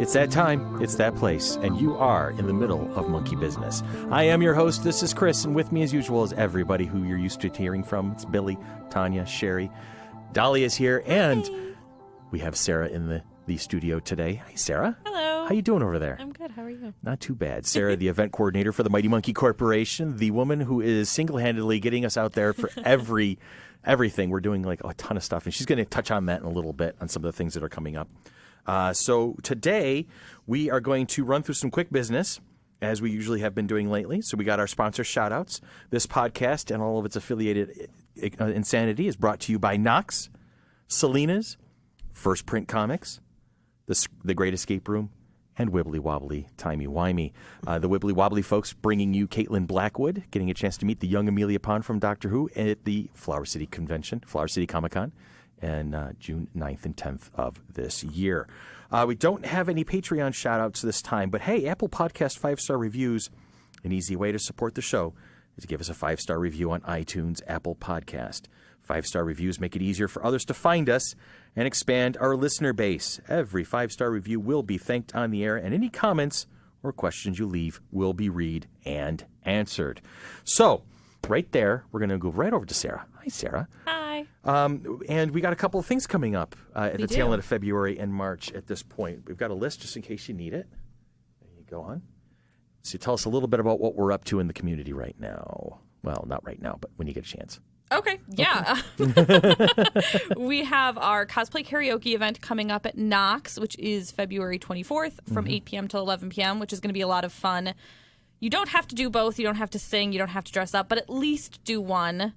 It's that time, it's that place, and you are in the middle of monkey business. I am your host, this is Chris, and with me as usual is everybody who you're used to hearing from. It's Billy, Tanya, Sherry, Dolly is here, and we have Sarah in the studio today. Hi, Sarah. Hello. How you doing over there? I'm good. How are you? Not too bad. Sarah, the event coordinator for the Mighty Monkey Corporation, the woman who is single-handedly getting us out there for everything. We're doing like a ton of stuff, and she's going to touch on that in a little bit on some of the things that are coming up. So today we are going to run through some quick business, as we usually have been doing lately. So we got our sponsor shout-outs. This podcast and all of its affiliated insanity is brought to you by Knox, Selena's, First Print Comics, The Great Escape Room, and Wibbly Wobbly Timey Wimey. The Wibbly Wobbly folks bringing you Caitlin Blackwood, getting a chance to meet the young Amelia Pond from Doctor Who at the Flower City Convention, Flower City Comic-Con, and June 9th and 10th of this year. We don't have any Patreon shout-outs this time, but hey, Apple Podcast 5-star reviews, an easy way to support the show is to give us a 5-star review on iTunes, Apple Podcast. 5-star reviews make it easier for others to find us and expand our listener base. Every 5-star review will be thanked on the air, and any comments or questions you leave will be read and answered. So, right there, we're going to go right over to Sarah. Hi, Sarah. Hi. And we got a couple of things coming up at the tail end of February and March at this point. We've got a list just in case you need it. There you go on. So tell us a little bit about what we're up to in the community right now. Well, not right now, but when you get a chance. Okay, yeah. We have our cosplay karaoke event coming up at Knox, which is February 24th from 8 p.m. till 11 p.m., which is going to be a lot of fun. You don't have to do both. You don't have to sing. You don't have to dress up, but at least do one.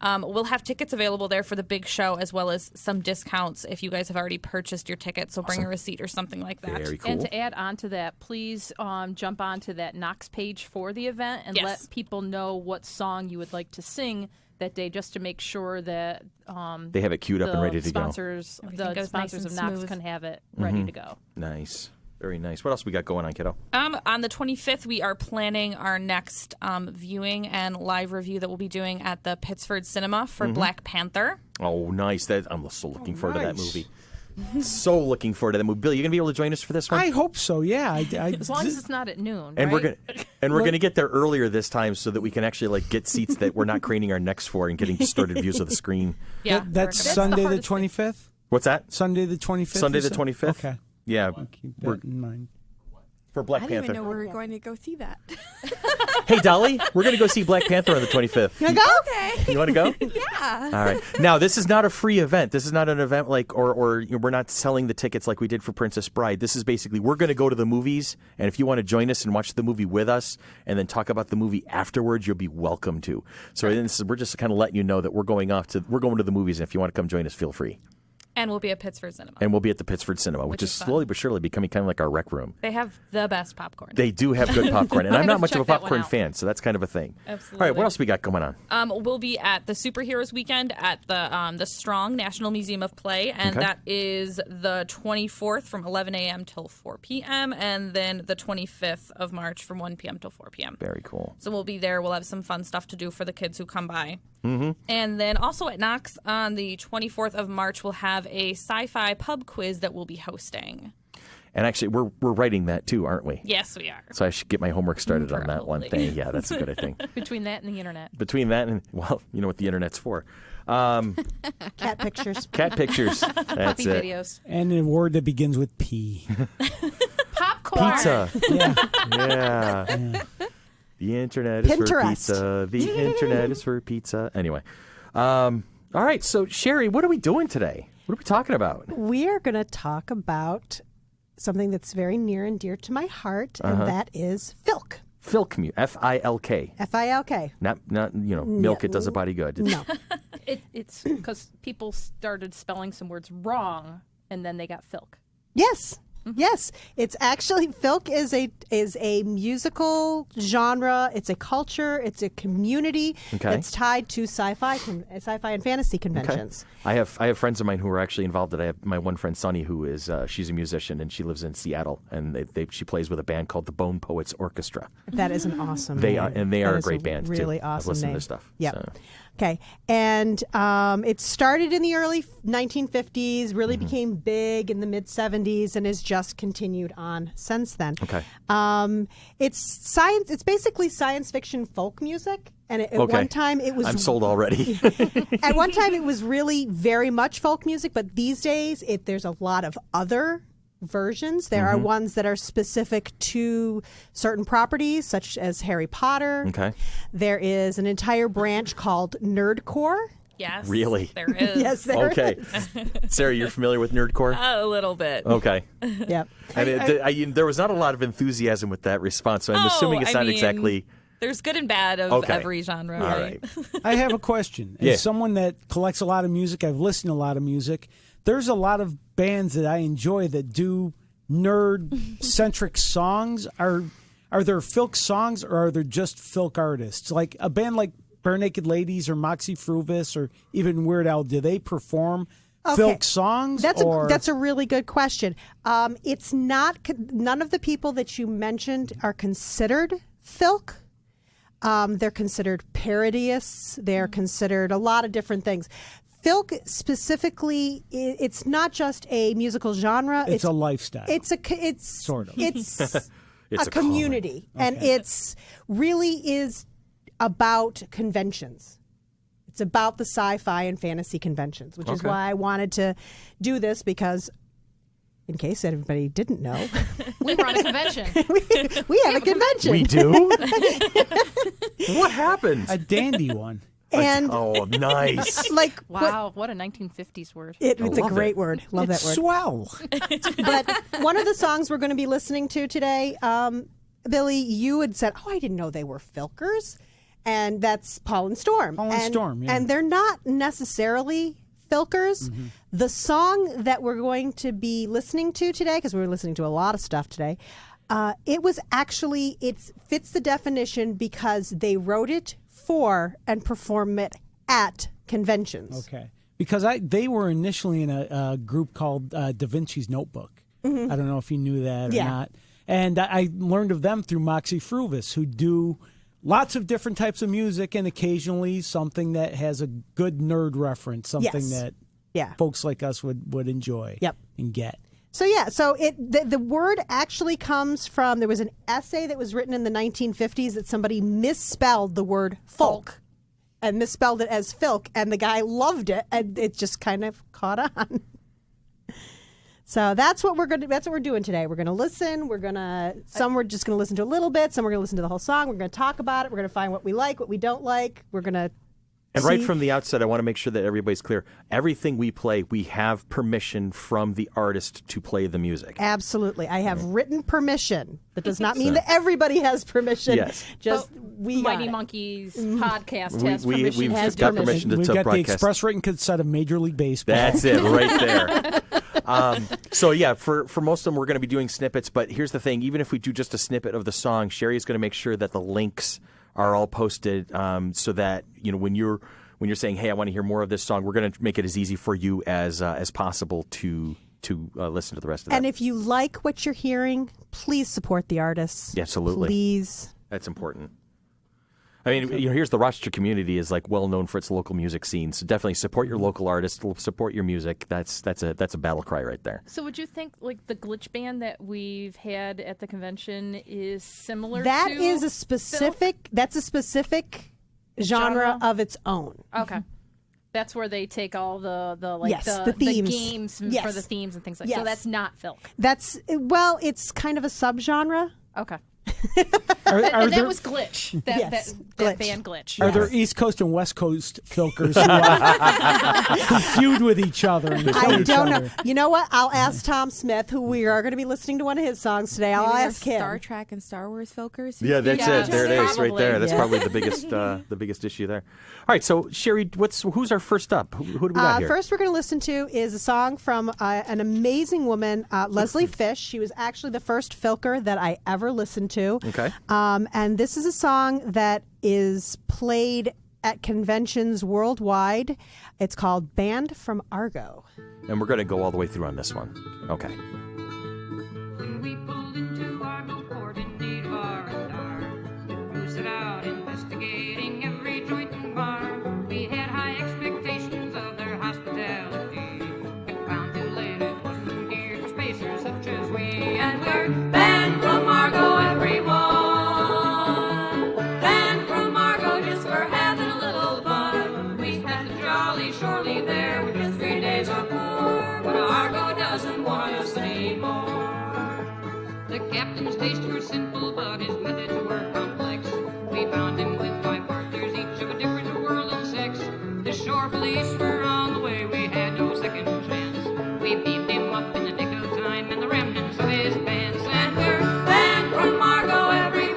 We'll have tickets available there for the big show, as well as some discounts if you guys have already purchased your ticket. So bring a receipt or something like that. Very cool. And to add on to that, please jump onto that Knox page for the event and let people know what song you would like to sing that day, just to make sure that they have it queued up and ready to go. The sponsors of Knox can have it ready to go. Nice. Very nice. What else we got going on, kiddo? On the 25th, we are planning our next viewing and live review that we'll be doing at the Pittsford Cinema for Black Panther. Oh, nice. I'm so looking forward to that movie. So looking forward to that movie. Bill, you going to be able to join us for this one? I hope so, yeah. As long as it's not at noon, and right? we're going to get there earlier this time so that we can actually get seats that we're not craning our necks for and getting distorted views of the screen. Yeah, that's Sunday the 25th? What's that? Sunday the 25th? Sunday the 25th? Okay. Yeah. I'll keep that in mind. For Black Panther. I didn't even know we were going to go see that. Hey, Dolly, we're going to go see Black Panther on the 25th. You go? Okay. You want to go? Yeah. All right. Now, this is not a free event. This is not an event or we're not selling the tickets like we did for Princess Bride. This is basically we're going to go to the movies, and if you want to join us and watch the movie with us and then talk about the movie afterwards, you'll be welcome to. So we're just kind of letting you know that we're going to the movies, and if you want to come join us, feel free. And we'll be at Pittsford Cinema. And we'll be at the Pittsford Cinema, which is slowly but surely becoming kind of like our rec room. They have the best popcorn. They do have good popcorn, and I'm not much of a popcorn fan, so that's kind of a thing. Absolutely. All right, what else we got going on? We'll be at the Superheroes Weekend at the Strong National Museum of Play, and that is the 24th from 11 a.m. till 4 p.m., and then the 25th of March from 1 p.m. till 4 p.m. Very cool. So we'll be there. We'll have some fun stuff to do for the kids who come by. And then also at Knox on the 24th of March, we'll have a sci-fi pub quiz that we'll be hosting. And actually, we're writing that too, aren't we? Yes, we are. So I should get my homework started on that one thing. Yeah, that's a good thing. Between that and the internet. Between that and, well, you know what the internet's for. Cat pictures. Cat pictures. That's it. Videos. And a word that begins with P. Popcorn. Pizza. Yeah. The internet is for pizza. The internet is for pizza. Anyway. All right. So, Sherry, what are we doing today? What are we talking about? We are going to talk about something that's very near and dear to my heart, and that is Filk. Filk. F-I-L-K. F-I-L-K. Not milk, it does a body good. No. It's because people started spelling some words wrong, and then they got Filk. Yes. Yes, it's actually Filk is a musical genre. It's a culture. It's a community that's tied to sci-fi and fantasy conventions. Okay. I have friends of mine who are actually involved. I have my one friend Sunny, who is she's a musician and she lives in Seattle, and she plays with a band called the Bone Poets Orchestra. That is an awesome. They name. are a great band. Really too. awesome. I've listened name. to their stuff. Yeah. So. Okay, and it started in the early 1950s. Really became big in the mid 70s, and is just just continued on since then. Okay. It's science. It's basically science fiction folk music. And at one time it was... I'm sold already. At one time it was really very much folk music, but these days there's a lot of other versions. There are ones that are specific to certain properties, such as Harry Potter. Okay. There is an entire branch called Nerdcore. Yes. Really? There is. Yes, there is. Sarah, you're familiar with Nerdcore? A little bit. Okay. Yep. And there was not a lot of enthusiasm with that response, so I'm assuming it's not exactly... There's good and bad of every genre. All right. I have a question. As someone that collects a lot of music, I've listened to a lot of music. There's a lot of bands that I enjoy that do nerd-centric songs. Are there Filk songs, or are there just Filk artists? Like a band like Bare Naked Ladies or Moxie Fruvis or even Weird Al, do they perform Filk songs? That's a really good question. It's not. None of the people that you mentioned are considered Filk. They're considered parodyists. They're considered a lot of different things. Filk specifically, it's not just a musical genre. It's a lifestyle. It's sort of. It's It's a community, and it's really is about conventions. It's about the sci-fi and fantasy conventions, which is why I wanted to do this, because in case everybody didn't know, we run a convention. we have a convention. We do? What happened? A dandy one. And nice. Wow, what a 1950s word. It's a great word. Love that word. Swell. But one of the songs we're going to be listening to today, Billy, you had said, I didn't know they were Filkers. And that's Paul and Storm. Storm, yeah. And they're not necessarily Filkers. Mm-hmm. The song that we're going to be listening to today, because we're listening to a lot of stuff today, it fits the definition because they wrote it for and perform it at conventions. Okay. Because they were initially in a group called Da Vinci's Notebook. Mm-hmm. I don't know if you knew that or not. And I learned of them through Moxie Fruvis, who do lots of different types of music and occasionally something that has a good nerd reference, something that folks like us would enjoy and get. So the word actually comes from, there was an essay that was written in the 1950s that somebody misspelled the word folk and misspelled it as Filk, and the guy loved it, and it just kind of caught on. So that's what we're doing today. We're gonna listen. We're just gonna listen to a little bit. Some we're gonna listen to the whole song. We're gonna talk about it. We're gonna find what we like, what we don't like. We're gonna. And right from the outset, I want to make sure that everybody's clear. Everything we play, we have permission from the artist to play the music. Absolutely. I have written permission. That does not mean that everybody has permission. Yes. Just we Mighty Monkeys podcast has permission. We've got permission to We've got broadcast. the express written consent of Major League Baseball. That's it, right there. For most of them, we're going to be doing snippets. But here's the thing. Even if we do just a snippet of the song, Sherry is going to make sure that the links are all posted so that when you're saying, hey, I want to hear more of this song, we're going to make it as easy for you as possible to listen to the rest of that. And if you like what you're hearing, please support the artists. Yeah, absolutely. Please. That's important. I mean, here's the Rochester community is well known for its local music scene. So definitely support your local artists, support your music. That's a battle cry right there. So would you think the glitch band that we've had at the convention is similar? That to is a specific. That's a specific genre of its own. Okay. That's where they take all the themes. the games for the themes and things like that. Yes. So that's not Filk. It's kind of a subgenre. Okay. That was Glitch. Yes, That band Glitch. Are there East Coast and West Coast Filkers who feud with each other? And I don't know. You know what? I'll ask Tom Smith, who we are going to be listening to one of his songs today. I'll ask him. Star Trek and Star Wars Filkers. Yeah, that's it. There it is, right there. That's probably the biggest issue there. All right, so Sherry, who's our first up? Who do we got here? First, we're going to listen to is a song from an amazing woman, Leslie Fish. She was actually the first Filker that I ever listened to. Okay. And this is a song that is played at conventions worldwide. It's called Band From Argo. And we're going to go all the way through on this one. Okay. When we pulled into Argo Port in need of R&R, the crew set out investigating every joint and bar. We had high expectations of their hospitality, but found too late it wasn't geared for spacers such as we. captain's tastes were simple, but his methods were complex. We found him with 5 partners, each of a different world and sex. The shore police were on the way, we had no second chance. We beamed him up in the nick of time and the remnants of his pants. And we're banned from Argo, everyone.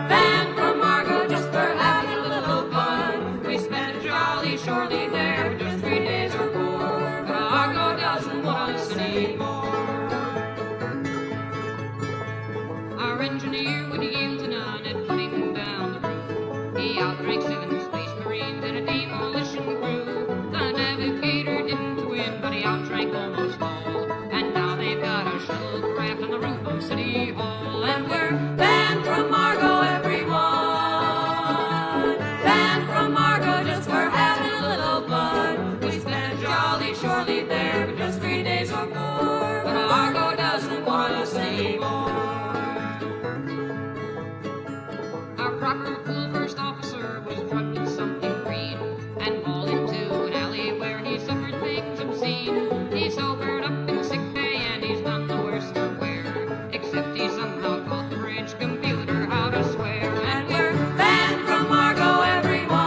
Banned from Argo just for having a little fun. We spent a jolly shortly there for just 3 days or 4. But Argo doesn't want us anymore. Our engineer would yield to none at putting down the roof. He outdrank 7 space marines and a demolition crew. The navigator didn't win, but he outdrank almost all. And now they've got a shuttlecraft on the roof of City Hall. And we're banned from Argo, everyone. Banned from Argo just for having a little fun. We spent a jolly shortly there for just 3 days or 4. But Argo doesn't want us anymore. Our proper cool first officer was drugged with something green and hauled into an alley where he suffered things obscene. He sobered up in sick bay and he's none the worse for wear, except he somehow taught the bridge computer how to swear. And we're banned from Argo, everyone.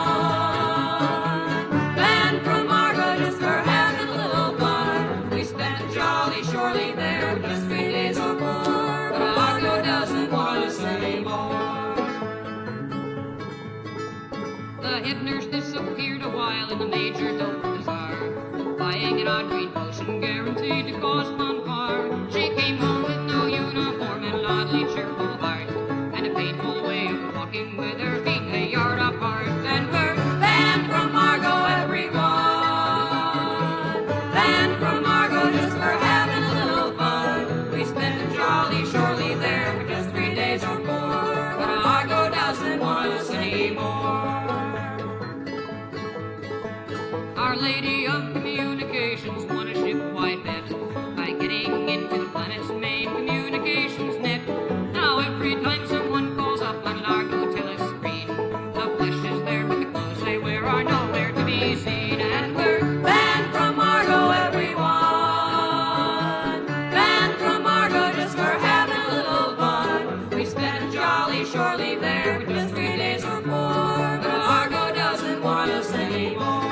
Banned from Argo just for having a little fun. We spent a jolly shortly there for just 3 days or 4. But Argo doesn't want us anymore. The head nurse disappeared a while in the major dope bazaar, buying an odd green potion guaranteed to cause fun harm. She came home with no uniform and an oddly cheerful heart, and a painful way of walking with her feet a yard apart. And we're banned from Argo, everyone. Banned from Argo just for having a little fun. We spent a jolly shortly there for just 3 days or 4. But Argo doesn't want us anymore. Our Lady of Communications won a ship-wide bet by getting into the planet's main communications net. Now every time someone calls up on an Argo telescreen, the flesh is there, but the clothes they wear are nowhere to be seen. And we're banned from Argo, everyone. Banned from Argo just for having a little fun. We spent a jolly shortly there for just 3 days or 4. But Argo doesn't want us anymore.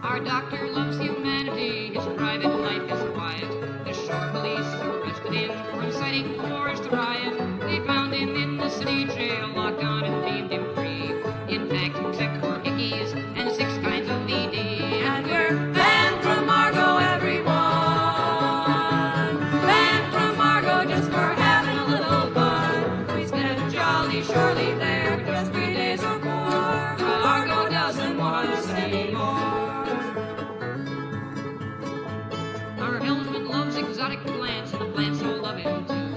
Our doctor loves humanity, his private life is quiet. The shore police arrested him for inciting the forest riot. They found him in the city jail, locked on and deemed him free, intact except for hickeys and 6 kinds of VD. And we're banned from Argo, everyone. Banned from Argo just for having a little fun. We spent a jolly shortly there for just 3 days or 4. But Argo doesn't want us anymore. Our helmsman loves exotic plants, and the plants all love him too.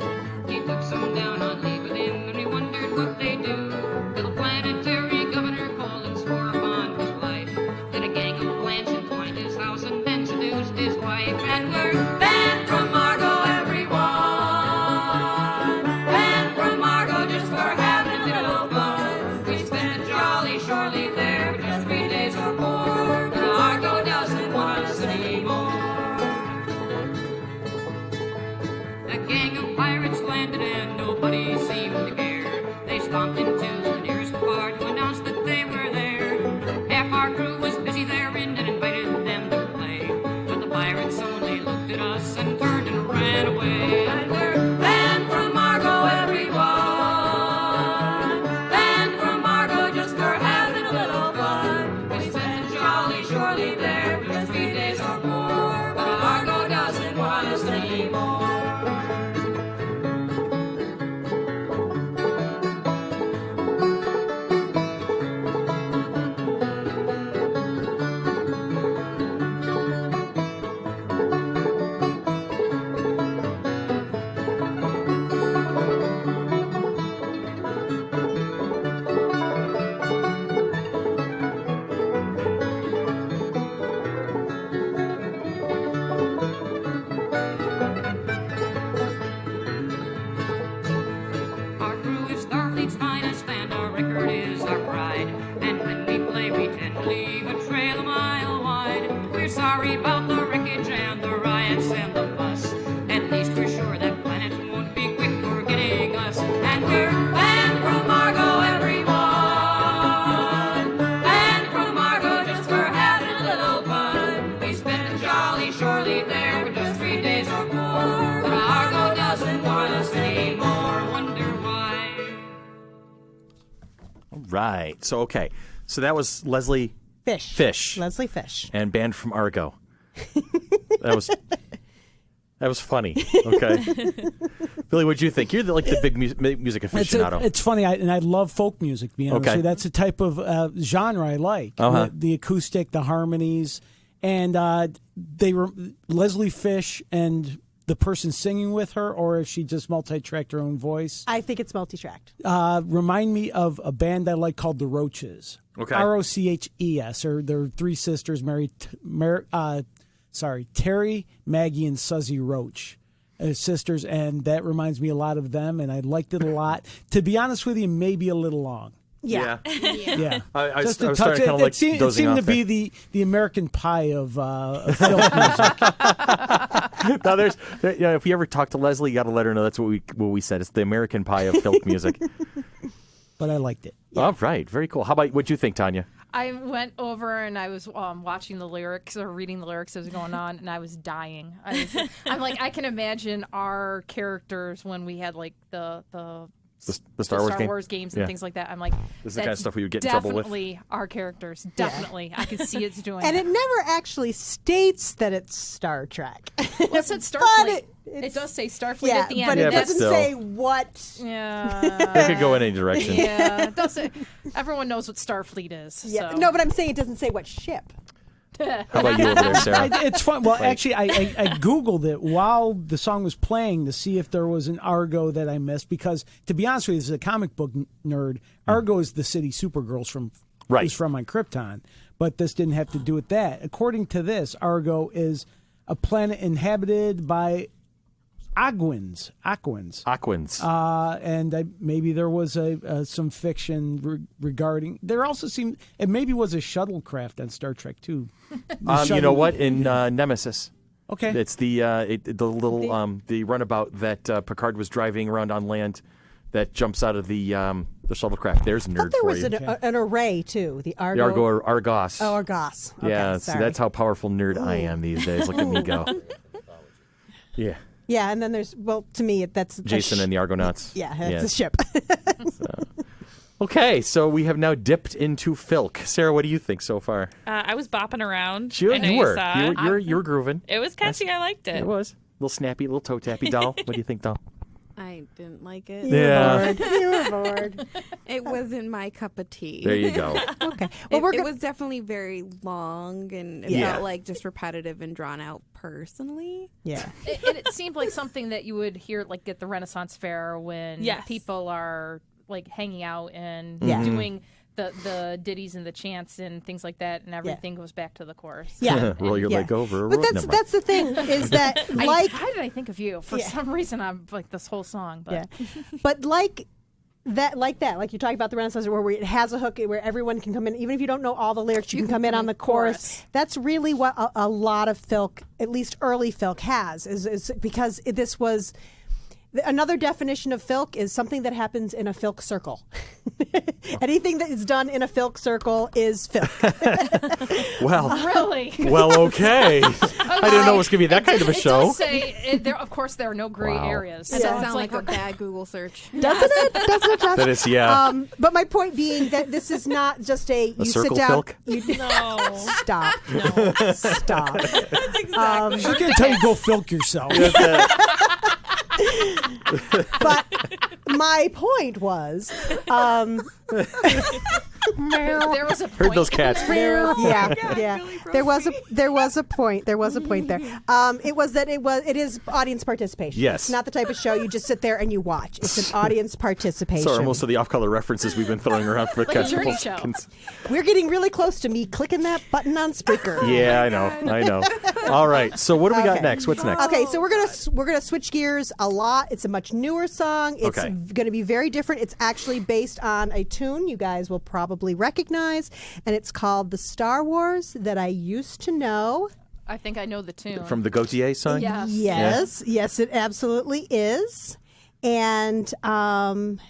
He took some down on leave with him right. So, okay. So that was Leslie Fish. Leslie Fish. And band from Argo. That was funny. Okay. Billy, what'd you think? You're the big music aficionado. It's funny, and I love folk music, to be honest with you. That's the type of genre I like. Uh-huh. The acoustic, the harmonies. And they were Leslie Fish and the person singing with her, or if she just multi-tracked her own voice. I think it's multi-tracked. Remind me of a band I like called The Roaches. Okay. Roches, or they're three sisters, Terry, Maggie, and Suzy Roach. Sisters, and that reminds me a lot of them, and I liked it a lot. To be honest with you, maybe a little long. Yeah. I Just was a touch. starting kind of like It seemed to be the American Pie of film music. Now, if you ever talk to Leslie, you got to let her know that's what we said. It's the American Pie of folk music. But I liked it. Yeah. All right, very cool. How about what'd you think, Tanya? I went over and I was watching the lyrics or reading the lyrics as it was going on, and I was dying. I'm like, I can imagine our characters when we had like the Star Wars games and things like that. I'm like, this is the kind of stuff we would get in trouble with. Definitely our characters. Definitely. I could see it's doing And it. it never actually states that it's Star Trek. Well, it said Starfleet. It does say Starfleet at the end. But it but doesn't still. say what. Yeah. They could go in any direction. Yeah. It does say, everyone knows what Starfleet is. Yeah. So. No, but I'm saying it doesn't say what ship. How about you over there, Sarah? It's fun. Well, actually, I Googled it while the song was playing to see if there was an Argo that I missed. Because, to be honest with you, as a comic book nerd, Argo is the city Supergirl's from. Right. Is from on Krypton. But this didn't have to do with that. According to this, Argo is a planet inhabited by Aquans. And maybe there was some fiction regarding. There also seemed it maybe was a shuttlecraft on Star Trek too. You know what? In Nemesis, okay, it's the little the runabout that Picard was driving around on land that jumps out of the shuttlecraft. There's a nerd there for was you. an array too. The Argo. The Argo or Argos. Oh, Argos. Okay, yeah, sorry. see, that's how powerful nerd I am these days. Look at me go. Yeah. Yeah, and then there's to me that's Jason and the Argonauts. Yeah, it's a ship. Okay, so we have now dipped into Filk. Sarah, what do you think so far? I was bopping around. Sure, I know you were. saw it. You were grooving. It was catchy. I liked it. It was. A little snappy, little toe tappy doll. What do you think, doll? I didn't like it. You were bored. It wasn't my cup of tea. There you go. Okay. Well, it was definitely very long, and it felt like just repetitive and drawn out personally. Yeah. It seemed like something that you would hear like at the Renaissance Fair when people are like hanging out and doing the ditties and the chants and things like that, and everything goes back to the chorus. Yeah. Roll your leg over. But that's the thing is that how did I think of you? For some reason, I'm like this whole song. But but like you're talking about the Renaissance where it has a hook where everyone can come in, even if you don't know all the lyrics, you can come in on the chorus. That's really what a lot of Filk, at least early Filk, has is because this was. Another definition of Filk is something that happens in a Filk circle. Anything that is done in a Filk circle is Filk. Well, really? Well, okay. I didn't know it was going to be that kind of a show. Does say of course, there are no gray areas. That does sound like a bad Google search. Doesn't it? Doesn't it, Josh? That is, yeah. But my point being that this is not just you circle sit down. Filk? No. Stop. No. Stop. That's exactly. She's going to tell you go Filk yourself. But my point was, There was a point. Heard those cats. yeah. There was a point there. It is audience participation. Yes. It's not the type of show you just sit there and you watch. It's an audience participation. So are most of the off-color references we've been throwing around for Like a journey show. We're getting really close to me clicking that button on Spreaker. Yeah, I know. All right. So what do we got next? What's next? Okay, so we're gonna switch gears a lot. It's a much newer song. It's going to be very different. It's actually based on a tune you guys will probably recognize, and it's called "The Star Wars That I Used to Know." I think I know the tune. From the Gotye song? Yes. Yes, it absolutely is. And I'm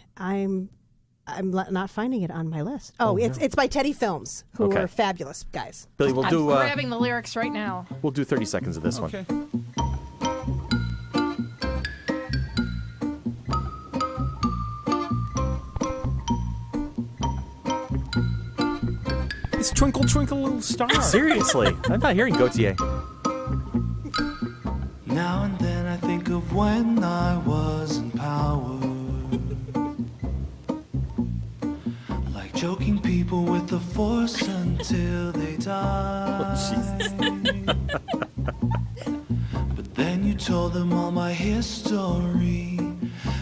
not finding it on my list. It's by Teddy Films, who are fabulous guys. Billy, we'll do. I'm grabbing the lyrics right now. We'll do 30 seconds of this one. It's Twinkle Twinkle Little Star. Seriously, I'm not hearing Gotye. Now and then I think of when I was in power, like choking people with the force until they die. But then you told them all my history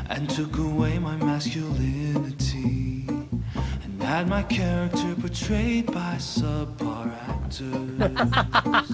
and took away my masculinity and had my character portrayed by subpar actors.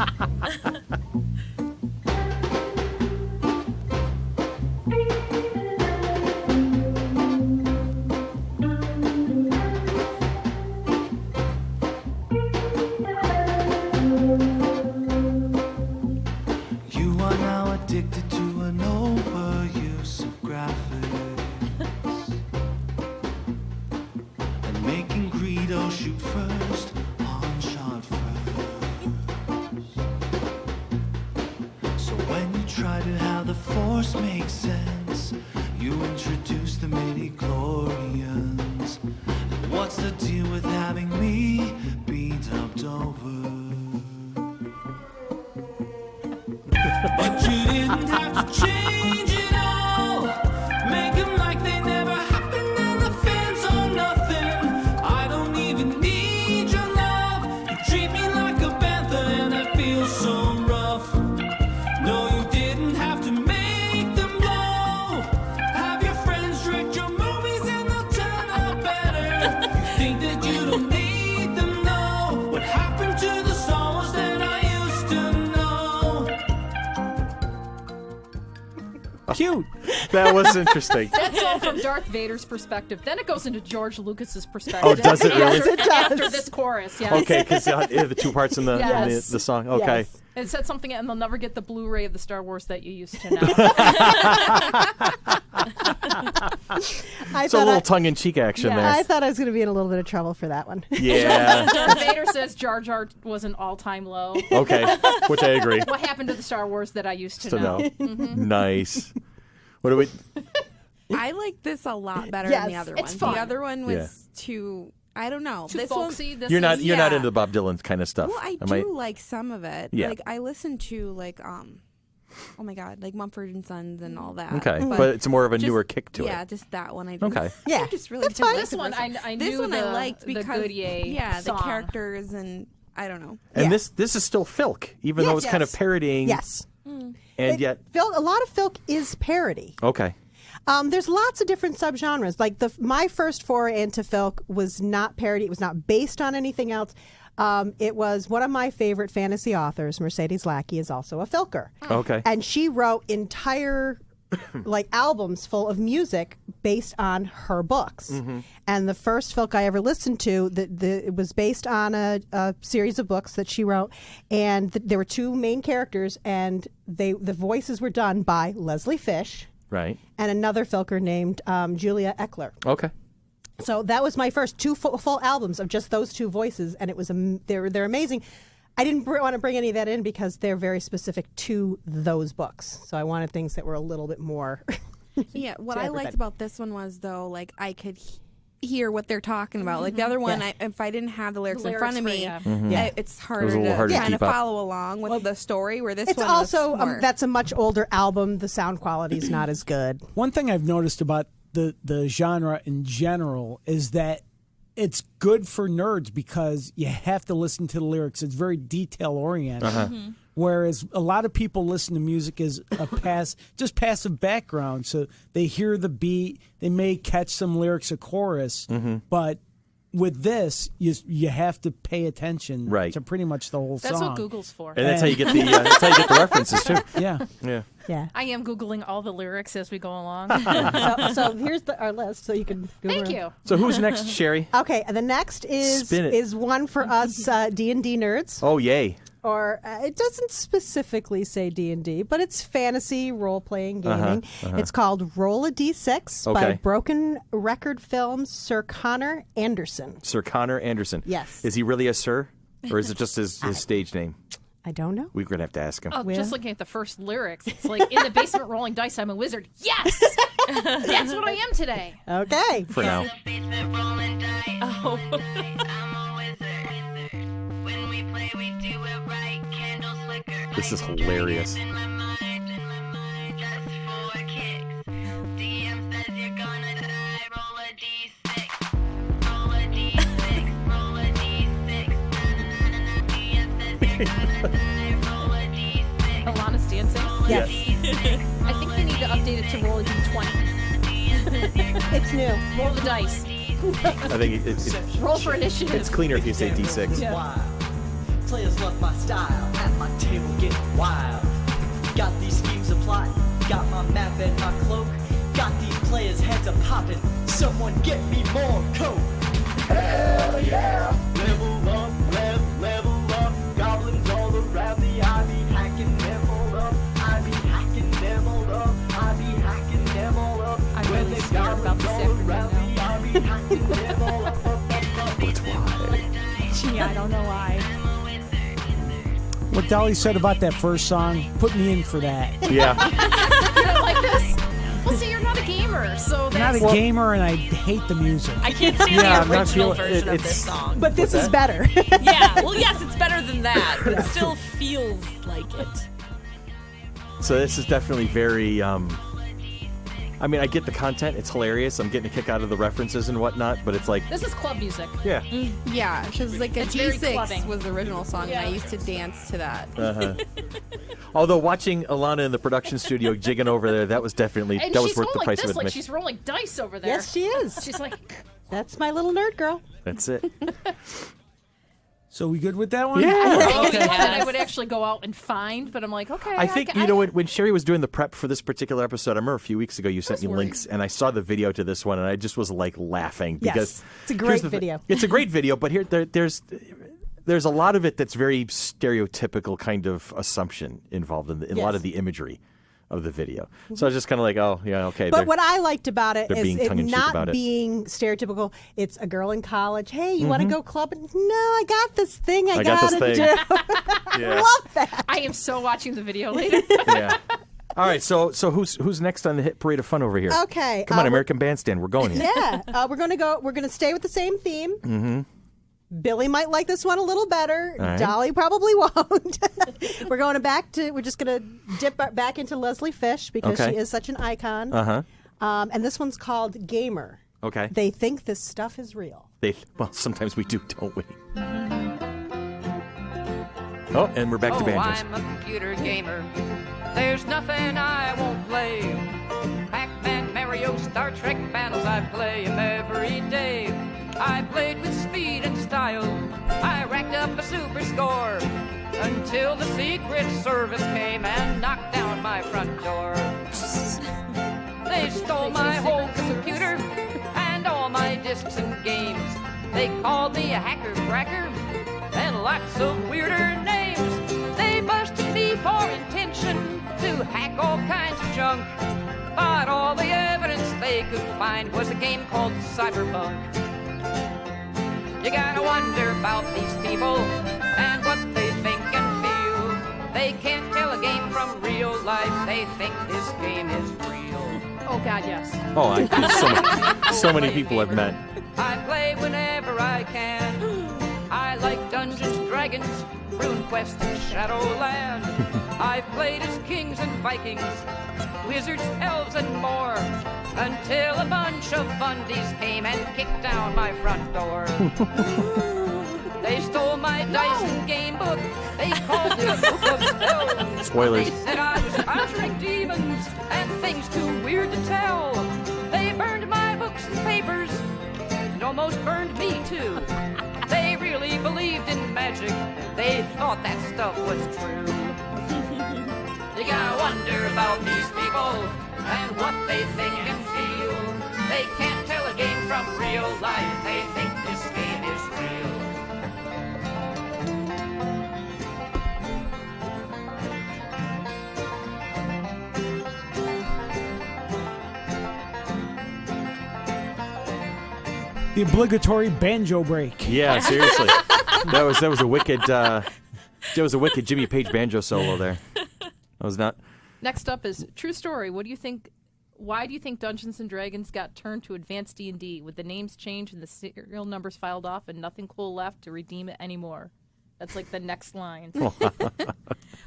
Cute. That was interesting. That's all from Darth Vader's perspective. Then it goes into George Lucas's perspective. Oh, does it really? Yes, it does. After this chorus, yes. Okay, because the two parts in the, Yes. in the song. Okay. Yes. It said something, and they'll never get the Blu-ray of the Star Wars that you used to know. So a little tongue-in-cheek action Yeah, there. I thought I was going to be in a little bit of trouble for that one. Yeah. Darth Vader says Jar Jar was an all-time low. Okay, which I agree. What happened to the Star Wars that I used to To know? know. Mm-hmm. Nice. What do we? I like this a lot better Yes, than the other it's one. fun. The other one was too. I don't know. Too this folksy. This You're not is, you're not into the Bob Dylan kind of stuff. Well, I Am do like some of it. Yeah. Like I listen to like oh my god, like Mumford and Sons and all that. Okay, but it's more of a newer kick to yeah, it. just that one. I just, Okay. Yeah, I just really that's didn't fine. like This the one first I This knew one I liked the because Gotye the song. characters and I don't know. And Yeah. this is still Filk, even though Yes. it's kind of parodying. Yes. And A yet, lot of Filk is parody. okay. There's lots of different subgenres. Like my first foray into Filk was not parody. It was not based on anything else. It was one of my favorite fantasy authors, Mercedes Lackey, is also a Filker. Okay. And she wrote entire like albums full of music based on her books. Mm-hmm. And the first Filk I ever listened to, it was based on a series of books that she wrote. And there were two main characters, and the voices were done by Leslie Fish. Right. And another Filker named Julia Eckler. Okay. So that was my first two full albums of just those two voices, and it was they're amazing. I didn't want to bring any of that in because they're very specific to those books. So I wanted things that were a little bit more. Yeah, what to I everybody. liked about this one was though, like I could hear what they're talking about. Like the other one, Yeah. if I didn't have the lyrics in front of me, it's harder It was a little harder to kind of keep up. follow along with the story. Where this It's one also was more. that's a much older album. The sound quality is not as good. One thing I've noticed about the genre in general is that it's good for nerds because you have to listen to the lyrics. It's very detail oriented. Whereas a lot of people listen to music as a just passive background. So they hear the beat, they may catch some lyrics, a chorus, but with this, you have to pay attention to pretty much the whole song. That's what Google's for. And that's how you get the that's how you get the references too. Yeah. Yeah. Yeah. I am Googling all the lyrics as we go along. So here's our list, so you can. Google Thank it. you. So who's next, Sherry? Okay, the next Spin it. is one for us D&D nerds. Oh, yay. Or it doesn't specifically say D&D, but it's fantasy role-playing gaming. It's called Roll a D6 by Okay. Broken Record Films' Sir Connor Anderson. Sir Connor Anderson. Yes. Is he really a sir? Or is it just his stage name? I don't know. We're going to have to ask him. Oh, Where? just looking at the first lyrics, it's like in the basement rolling dice. I'm a wizard. Yes, that's what I am today. Okay. For now. Oh, This is hilarious. Alana's dancing? Yes. I think they need to update it to roll a d20. It's new. Roll the dice. I think it's Roll for initiative. it's cleaner if you say D6. Yeah. Players love my style, at my table get wild. Got these schemes applied, got my map and my cloak. Got these players' heads a popping, someone get me more coke. Hell yeah! Level up, level up. Goblins all around me, I be hacking them all up. I be hacking them all up. I be hacking them all up. I'm really scared about this afternoon now. I be hacking them all up. That's why. Gee, I don't know why. What Dolly said about that first song put me in for that. Yeah. You don't like this? Well, see, you're not a gamer, so I'm that's... not a gamer, and I hate the music. I can't stand Yeah, I'm the not original feeling- version of it's- this song. But this is better. Yeah, well, yes, it's better than that, but it still feels like it. So this is definitely very. I mean, I get the content; it's hilarious. I'm getting a kick out of the references and whatnot, but it's like, This is club music. yeah, Yeah, because like a It's very D6 clubbing. was the original song, Yeah. and I used to dance to that. Although watching Alana in the production studio jigging over there, that was definitely And that was she's worth going the like price this, of like admission. she's rolling dice over there. Yes, she is. She's like, That's my little nerd girl. That's it. So we good with that one? Yeah. oh, it's one that I would actually go out and find, but I'm like, okay. I think when Sherry was doing the prep for this particular episode, I remember a few weeks ago you sent me links, and I saw the video to this one, and I just was like laughing because Yes, it's a here's great the video. It's a great video, but there's a lot of it that's very stereotypical kind of assumption involved in a lot of the imagery of the video. So I was just kind of like, oh yeah, okay. But what I liked about it they're is being it tongue-in-cheek not about it. being stereotypical. It's a girl in college. Hey, you want to go clubbing? No, I got this thing I got gotta this thing. do. Yeah. Love that. I am so watching the video later. Yeah. All right, so who's next on the hit parade of fun over here? Okay, Come on, American Bandstand, we're going here. Yeah, we're gonna stay with the same theme. Mm-hmm. Billy might like this one a little better. All right. Dolly probably won't. We're just gonna dip back into Leslie Fish because Okay. she is such an icon. Uh-huh. And this one's called Gamer. Okay. They think this stuff is real. Well, sometimes we do, don't we? Oh, and we're back to banjos. I'm a computer gamer. There's nothing I won't play. Pac-Man, Mario, Star Trek battles, I play 'em every day. I played with speed and style. I racked up a super score until the Secret Service came and knocked down my front door. They stole my whole computer and all my discs and games. They called me a hacker cracker and lots of weirder names. They busted me for intention to hack all kinds of junk. But all the evidence they could find was a game called Cyberpunk. You gotta wonder about these people and what they think and feel. They can't tell a game from real life. They think this game is real. Oh, God, yes. Oh, so many people I've met. I play whenever I can. I like Dungeons, Dragons, RuneQuest, and Shadowland. I've played as kings and Vikings, wizards, elves, and more, until a bunch of fundies came and kicked down my front door. They stole my dice and game book. They called it a book of spells. Spoilers. They said I was conjuring demons and things too weird to tell. They burned my books and papers and almost burned me too. They really believed in magic. They thought that stuff was true. You gotta wonder about these people and what they think and feel. They can't tell a game from real life. They think this game is real. The obligatory banjo break. Yeah, seriously. That was a wicked Jimmy Page banjo solo there. That was not. Next up is True Story. What do you think? Why do you think Dungeons and Dragons got turned to Advanced D&D with the names changed and the serial numbers filed off and nothing cool left to redeem it anymore? That's like the next line.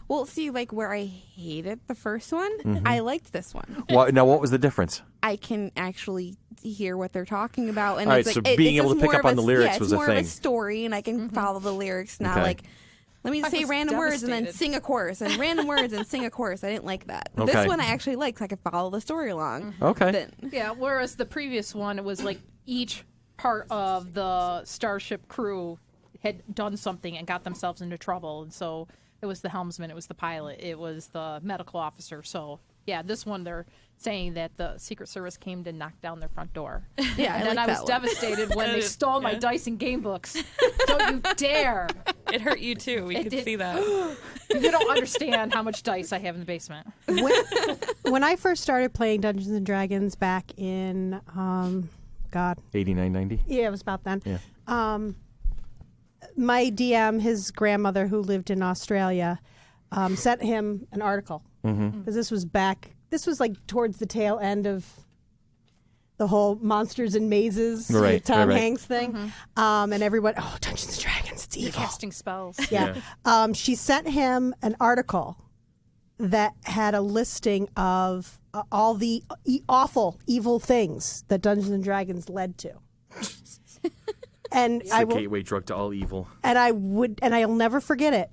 Well, see, like where I hated the first one, I liked this one. Well, now, what was the difference? I can actually hear what they're talking about, and All it's right, like so being able to pick up on the lyrics was a more thing. of a story, and I can follow the lyrics now. Like, let me say random words and then sing a chorus, and random words and sing a chorus. I didn't like that. But this one I actually liked. I could follow the story along. Okay. Yeah. Whereas the previous one, it was like each part of the starship crew had done something and got themselves into trouble, and so it was the helmsman, it was the pilot, it was the medical officer. So yeah, this one they're saying that the Secret Service came to knock down their front door. Yeah, and then I was devastated when they stole my dice and game books. Don't you dare! It hurt you too. We could see that. You don't understand how much dice I have in the basement. When I first started playing Dungeons and Dragons back in 89, 90? Yeah, it was about then. Yeah. My DM, his grandmother who lived in Australia, sent him an article. Because this was like towards the tail end of the whole Monsters and Mazes Tom Hanks thing. And everyone, Dungeons and Dragons, it's evil. Casting spells. Yeah. She sent him an article that had a listing of all the awful, evil things that Dungeons and Dragons led to. And it's the gateway drug to all evil. And I'll never forget it,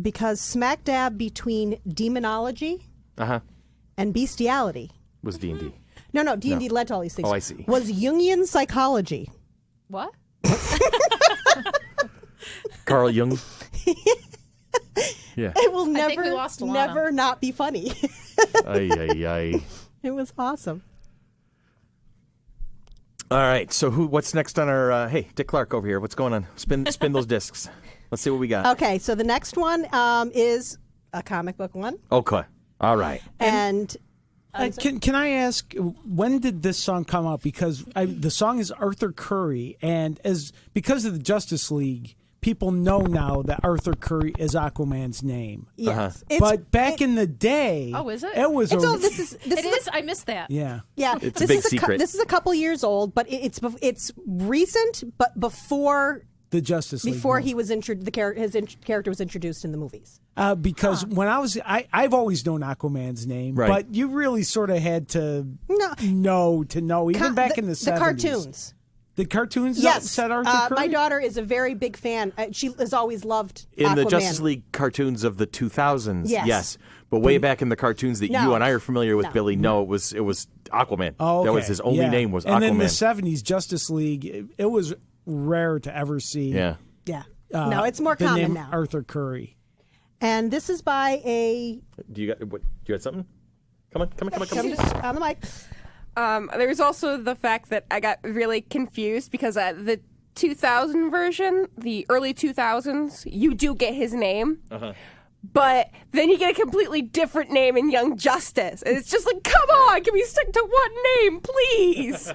because smack dab between demonology and bestiality was D&D. No, D&D led to all these things. Oh, I see. Was Jungian psychology. What? Carl Jung. Yeah. It will never not be funny. Ay. It was awesome. All right, so what's next on our... hey, Dick Clark over here. What's going on? Spin those discs. Let's see what we got. Okay, so the next one is a comic book one. Okay. All right. And... can I ask, when did this song come out? Because the song is Arthur Curry, and because of the Justice League, people know now that Arthur Curry is Aquaman's name. Yes. But back in the day... Oh, is it? It was... It is. I missed that. Yeah. Yeah. It's a big secret. This is a couple years old, but it's recent, but before... The Justice League. Before he was his character was introduced in the movies. Because when I've always known Aquaman's name, but you really sort of had to know, even back in the 70s. The cartoons. The cartoons said Arthur Curry? My daughter is a very big fan. She has always loved in Aquaman. the Justice League cartoons of the 2000s, yes. But way back in the cartoons that you and I are familiar with, Billy, it was Aquaman. Oh, okay. That was his only name was Aquaman. And in the 70s, Justice League, it was rare to ever see. Yeah. No, it's more the common name now. Arthur Curry. And this is by a... Do you got something? Come on. On the mic. There's also the fact that I got really confused because the 2000 version, the early 2000s, you do get his name. But then you get a completely different name in Young Justice. And it's just like, come on, can we stick to one name, please?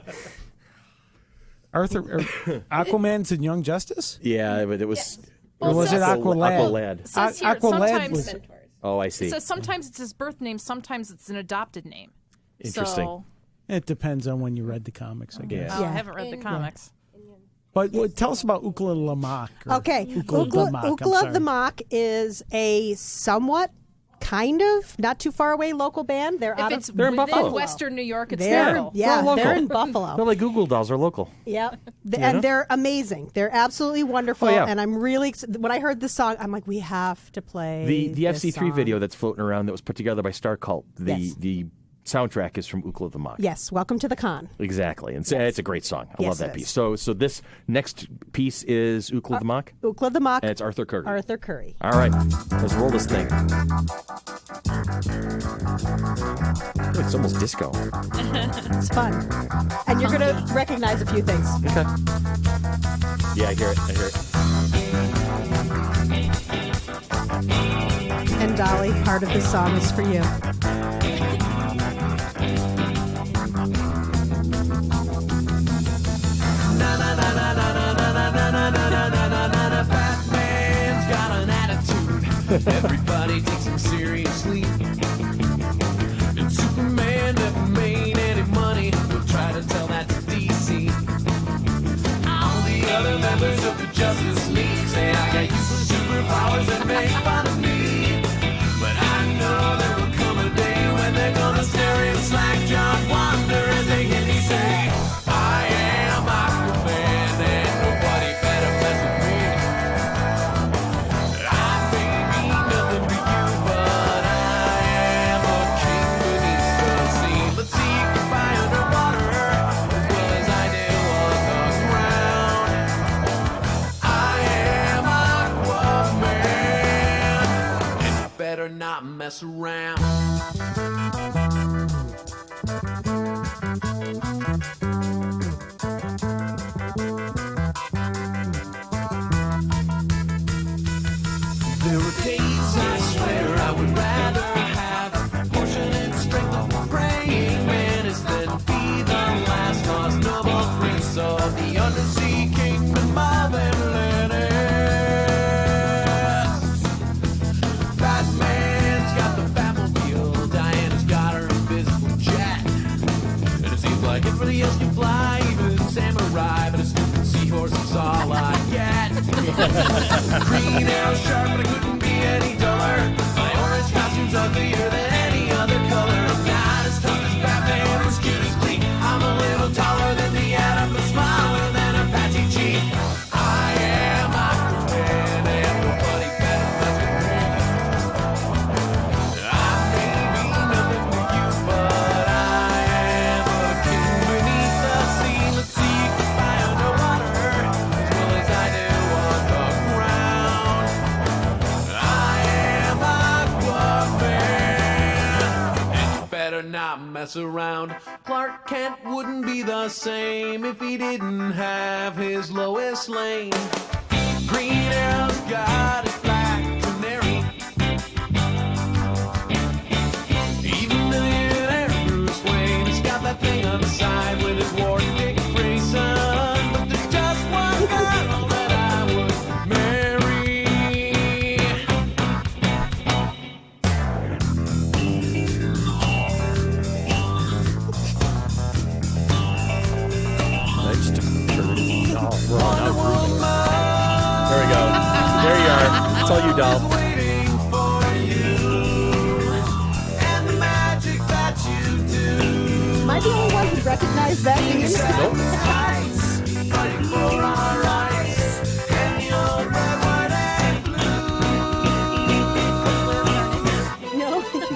Aquaman's in Young Justice? Yeah, but it was... Yes. Or was it Aqualad? It says here, sometimes Oh, I see. It says sometimes it's his birth name, sometimes it's an adopted name. Interesting. So, it depends on when you read the comics, I guess. I haven't read the comics. But tell us about Ookla the Mok. Okay. Ookla the Mok is a somewhat, kind of, not too far away local band. They're in Buffalo. Western New York, it's local. Yeah, local. They're in Buffalo. They're like Google Dolls are local. Yeah. And they're amazing. They're absolutely wonderful. And I'm really when I heard the song, I'm like, we have to play the FC3 video that's floating around that was put together by Star Cult. The soundtrack is from Ookla the Mok. Yes, Welcome to the Con. Exactly. And it's a great song. I love that piece. So this next piece is Ookla the Mok? Ookla the Mok. And it's Arthur Curry. Arthur Curry. All right. Let's roll this thing. It's almost disco. It's fun. And you're going to recognize a few things. Okay. Yeah, I hear it. And Dolly, part of the song is for you. Batman's got an attitude. Everybody takes him seriously. And Superman never made any money. We'll try to tell that to DC. All the other members of the Justice League say I got useless superpowers and make fun of me. mess around. There were days I swear I would rather have portion and strength of a praying mantis than be the last lost noble prince of the undersea kingdom of Atlantis. Batman's got the Batmobile, Diana's got her invisible jet, and it seems like everybody else can fly, even samurai, but a stupid seahorse is all I get. Green arrow sharp, but I couldn't be any duller. My orange costume's uglier than any other color. I'm not as tough as Batman, or as cute as Glee. I'm a little taller than the Atom, but smaller than Apache Chief. I am Aquaman, and nobody better mess with me. I may be nothing to you, but I am a king beneath the sea. Let's see you can fly underwater as well as I do on the ground. I am Aquaman, and you better not mess around. Clark Kent wouldn't be the same if he didn't have his Lois Lane. Green Arrow's got his black canary. Even millionaire Bruce Wayne has got that thing on the side with his war Dick Grayson. But there's just one girl that I would marry. Let's turn. Oh, we're all now grooving. There we go. There you are. It's all you, doll. Waiting for you and the magic that you do. Am I the only one who recognized that music? Nope. Fighting for our rights and your red, white, and blue. No.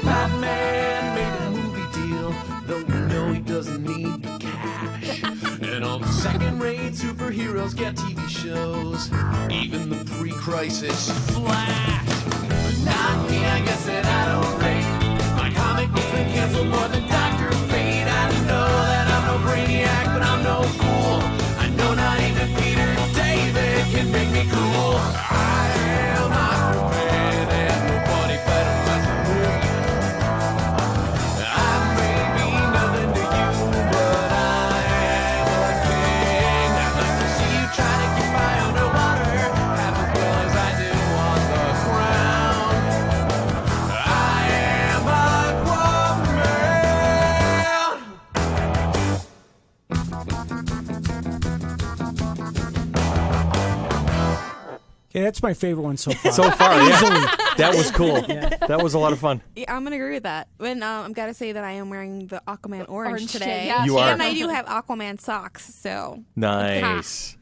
Batman made a movie deal, though you know he doesn't need the cash. And all the second-rate superheroes get TV shows, even the pre-crisis Flash. But not me, I guess that I don't rate. My comic book's been canceled more than Dr. Fate. I know that I'm no brainiac, but I'm no fool. I know not even Peter David can make me cool. I am Aquaman, and nobody better mess with me. I may be nothing to you, but I am a king. I'd like to see you try to get by underwater, half as well as I do on the ground. I am Yeah, that's my favorite one so far. So far, yeah. That was cool. That was a lot of fun. Yeah, I'm gonna agree with that. When I've got to say that I am wearing the Aquaman orange today. Yeah. You are. And I do have Aquaman socks, so Nice.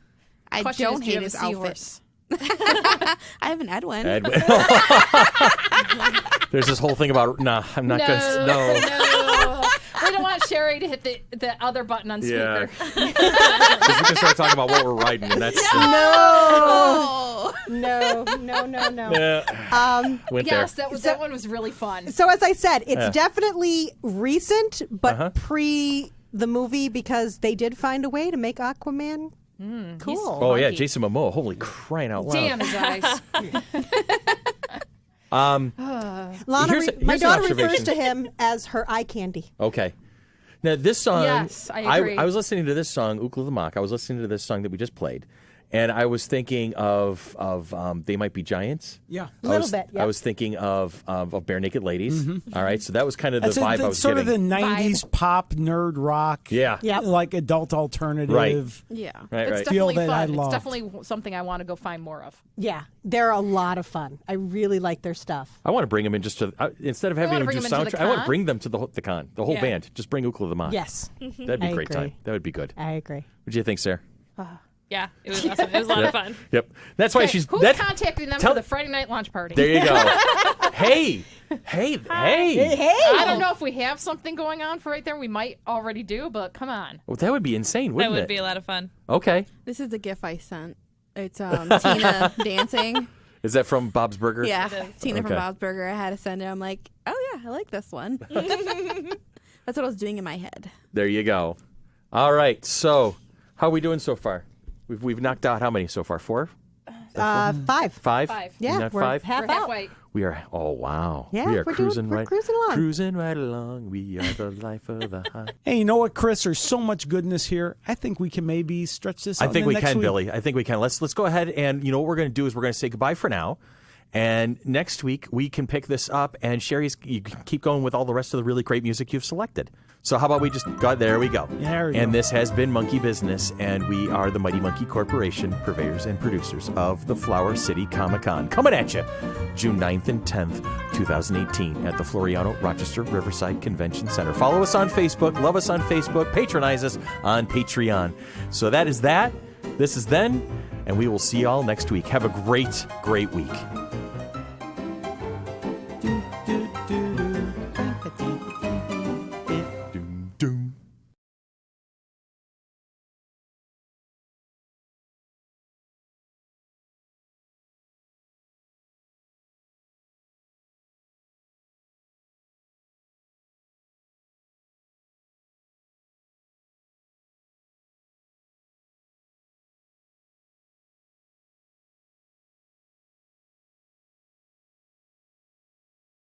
I Question don't is, do you hate have his a outfit. seahorse? I have an Edwin. Edwin. There's this whole thing about, nah, I'm not going to, no. We don't want Sherry to hit the other button on Yeah. speaker. Because we can start talking about what we're riding, and that's... No. No. Yeah. Went Yes, there. that one was really fun. So as I said, it's definitely recent, but pre the movie, because they did find a way to make Aquaman cool. Oh, yeah, Jason Momoa. Holy crying out loud. Damn his eyes. Lana, Here's my an daughter refers observation. to him as her eye candy. Okay. Now, this song... Yes, I agree. I was listening to this song, Ookla the Mok. I was listening to this song that we just played. And I was thinking of They Might Be Giants. Yeah. A little bit, yeah. I was thinking of Bare Naked Ladies. All right, so that was kind of the That's vibe I was sort getting. of the 90s pop nerd rock. Yeah. Yep. Like adult alternative. Right. Yeah. Right, It's right. definitely Feel that I fun. It's loved. definitely something I want to go find more of. Yeah, they're a lot of fun. I really like their stuff. I want to bring them in just to instead of having wanna them bring do them into the soundtrack. I want to con? bring them to the con, the whole Yeah. band. Just bring Ookla the Mok. Yes, That'd be I a great agree. time. That would be good. I agree. What do you think, Sarah? Yeah, it was awesome. It was a lot of fun. Yep. That's why she's. Who's that- contacting them tell- for the Friday night launch party? There you go. Hey. I don't know if we have something going on for right there. We might already do, but come on. Well, that would be insane, That wouldn't would it? be a lot of fun. Okay. This is the GIF I sent. It's Tina dancing. Is that from Bob's Burger? Yeah, Tina from Okay. Bob's Burger. I had to send it. I'm like, Oh, yeah, I like this one. That's what I was doing in my head. There you go. All right. So, how are we doing so far? We've knocked out how many so far? 4? 5. 5? Yeah, we're 5? half We're out. halfway. We are. Oh wow. Yeah, we are we're cruising we're right. cruising along. Cruising right along. We are the life of the high. Hey, you know what, Chris? There's so much goodness here. I think we can maybe stretch this out. I think we next can, week. Billy. I think we can. Let's go ahead and what we're going to do is we're going to say goodbye for now. And next week we can pick this up, and Sherry's, you can keep going with all the rest of the really great music you've selected. So how about we just go? There we go. And this has been Monkey Business, and we are the Mighty Monkey Corporation, purveyors and producers of the Flower City Comic-Con. Coming at you June 9th and 10th, 2018 at the Floriano Rochester Riverside Convention Center. Follow us on Facebook, love us on Facebook, patronize us on Patreon. So that is that. This is then, and we will see you all next week. Have a great, great week.